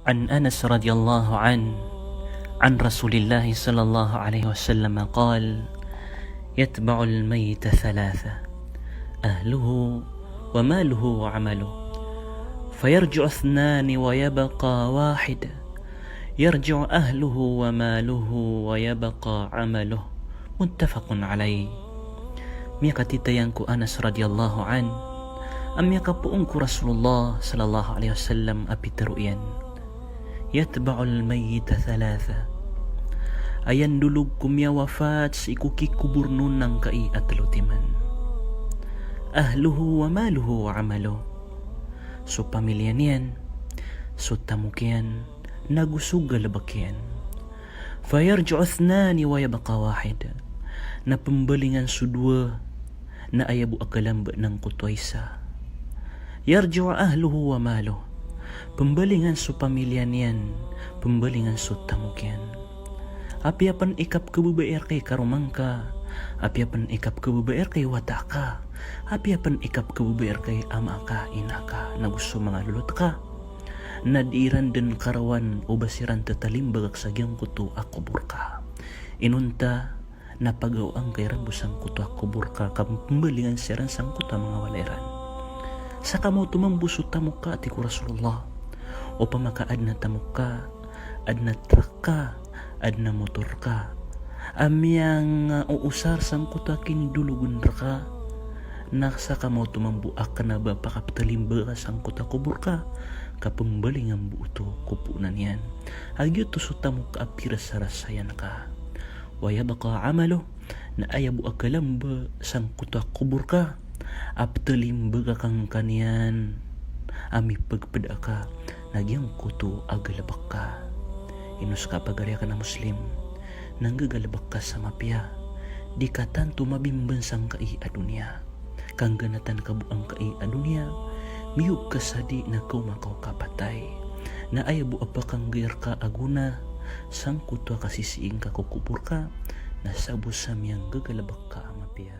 عن أنس رضي الله عنه عن رسول الله صلى الله عليه وسلم قال: يتبع الميت ثلاثة: أهله وماله وعمله، فيرجع اثنان ويبقى واحد، يرجع أهله وماله ويبقى عمله. متفق عليه. Miyaka titayanku Anas radhiyallahu an, amyaka puungku Rasulullah sallallahu alaihi wasallam apiteruyan. Yatba'ul mayyita thalatha. Ayan dulug kumya wafat sa ikuki kubur nun ng kai at lutiman. Ahluhu wa maluhu wa amalo. So pamilya niyan, so tamukyan, nagusug galabakyan. Fayarju athnani wa yabqa wahid. Na pembalingan sudwa na ayabu akalamba ng kutwaysa. Yarju ahluhu wa maluhu. Pembalingan su pamilya niyan, pembalingan su tamukyan. Apiapan ikap kebubair kay karumangka, apiapan ikap kebubair kay wataka, apiapan ikap kebubair kay amaka, inaka, na gusto mga lulot ka. Nadiran din karawan o basiran tatalimbagak sa giyang kuto akubur ka. Inunta, napagawang kay rabusang kuto akubur ka, pembalingan siran sang kuto mga waleran. Sa kamo tumambuso tamuka ti ku Rasulullah, o pamakaad na tamuka, ad na truck ka, ad na motor ka, amyang uusar sang kuta kinidulugun ka, naksa kamo tumambuak ka na ba pakaptalimba ka sang kuta kubur ka, kapembaling ang buuto kupunan yan. Agyo to so tamuka apira sa rasayan ka. Waya baka amalo, na ayabu akalamba sang kuta kubur ka, aptalimba ka kang kanyan, ami pagpada ka, nagyang kuto agalabak ka. Inus ka pagarya ka na Muslim, nanggagalabak ka sa mapya, di ka tanto mabimban sang kai adunya. Kang ganatan ka buang kai adunya, miyug ka sadi na kumakaw kapatay, na ayabu apa kang gayar ka aguna, sang kuto kasisiing ka kukupur ka, nasabos sa miyang gagalabak ka mapya.